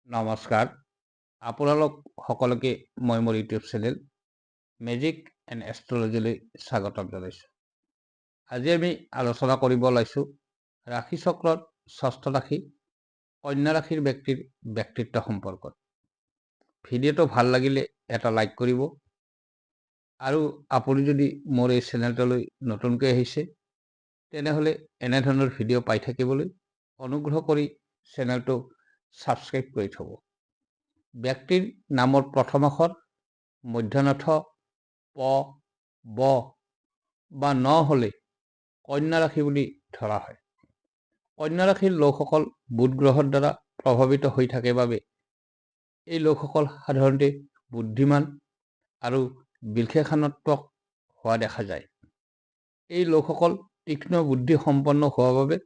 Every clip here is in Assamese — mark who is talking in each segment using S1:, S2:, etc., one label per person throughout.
S1: নমস্কাৰ আপোনালোক সকলোকে মই মোৰ ইউটিউব চেনেল মেজিক এণ্ড এষ্ট্ৰলজিলৈ স্বাগতম জনাইছোঁ। আজি আমি আলোচনা কৰিব ওলাইছোঁ ৰাশি চক্ৰৰ ষষ্ঠ ৰাশি কন্যা ৰাশিৰ ব্যক্তিৰ ব্যক্তিত্ব সম্পৰ্কত। ভিডিঅ'টো ভাল লাগিলে এটা লাইক কৰিব আৰু আপুনি যদি মোৰ এই চেনেলটোলৈ নতুনকৈ আহিছে তেনেহ'লে এনেধৰণৰ ভিডিঅ' পাই থাকিবলৈ অনুগ্ৰহ কৰি চেনেলটো ছাবস্ক্ৰাইব কৰি থ'ব। ব্যক্তিৰ নামৰ প্ৰথম আখৰ মধ্যানৰ্থ প ব বা ন হ'লে কন্যা ৰাশি বুলি ধৰা হয়। কন্যা ৰাশিৰ লোকসকল বুধ গ্ৰহৰ দ্বাৰা প্ৰভাৱিত হৈ থাকে বাবে এই লোকসকল সাধাৰণতে বুদ্ধিমান আৰু বিশেষণাত্মক হোৱা দেখা যায়। এই লোকসকল তীক্ষ্ণ বুদ্ধি সম্পন্ন হোৱা বাবে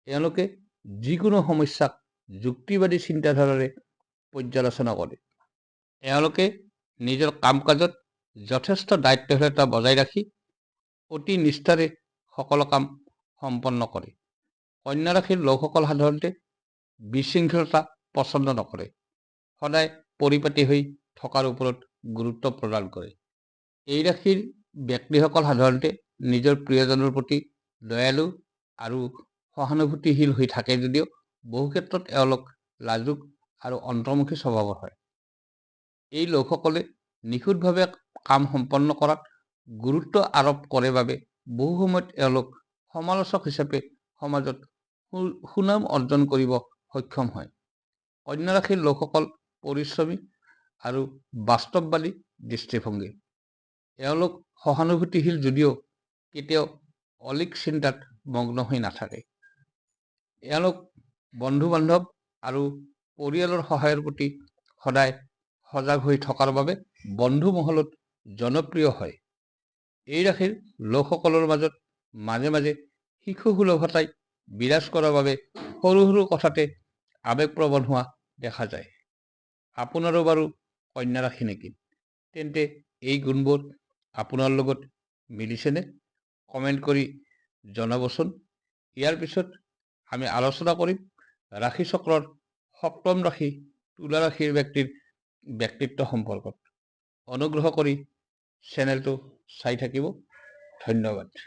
S1: এওঁলোকে যিকোনো সমস্যাক যুক্তিবাদী চিন্তাধাৰাৰে পৰ্যালোচনা কৰে। এওঁলোকে নিজৰ কাম কাজত যথেষ্ট দায়িত্বশীলতা বজাই ৰাখি অতি নিষ্ঠাৰে সকলো কাম সম্পন্ন কৰে। কন্যা ৰাশিৰ লোকসকল সাধাৰণতে বিশৃংখলতা পচন্দ নকৰে, সদায় পৰিপাটি হৈ থকাৰ ওপৰত গুৰুত্ব প্ৰদান কৰে। এই ৰাশিৰ ব্যক্তিসকল সাধাৰণতে নিজৰ প্ৰিয়জনৰ প্ৰতি দয়ালু আৰু সহানুভূতিশীল হৈ থাকে যদিও বহু ক্ষেত্ৰত এওঁলোক লাজুক আৰু অন্তৰ্মুখী স্বভাৱৰ হয়। এই লোকসকলে নিখুঁতভাৱে কাম সম্পন্ন কৰাত গুৰুত্ব আৰোপ কৰে বাবে বহু সময়ত এওঁলোক সমালোচক হিচাপে সমাজত সুনাম অৰ্জন কৰিব সক্ষম হয়। কন্যা ৰাশিৰ লোকসকল পৰিশ্ৰমী আৰু বাস্তৱবাদী দৃষ্টিভংগী। এওঁলোক সহানুভূতিশীল যদিও কেতিয়াও অলিক চিন্তাত মগ্ন হৈ নাথাকে। এওঁলোক বন্ধু বান্ধৱ আৰু পৰিয়ালৰ সহায়ৰ প্ৰতি সদায় সজাগ হৈ থকাৰ বাবে বন্ধু মহলত জনপ্ৰিয় হয়। এই ৰাশিৰ লোকসকলৰ মাজত মাজে মাজে শিশু সুলভতাই বিৰাজ কৰাৰ বাবে সৰু সৰু কথাতে আৱেগপ্ৰৱণ হোৱা দেখা যায়। আপোনাৰো বাৰু কন্যা ৰাশি নেকি? তেন্তে এই গুণবোৰ আপোনাৰ লগত মিলিছেনে? কমেণ্ট কৰি জনাবচোন। ইয়াৰ পিছত আমি আলোচনা কৰিম ৰাশি চক্ৰৰ সপ্তম ৰাশি তুলা ৰাশিৰ ব্যক্তিৰ ব্যক্তিত্ব সম্পৰ্কত। অনুগ্ৰহ কৰি চেনেলটো চাই থাকিব। ধন্যবাদ।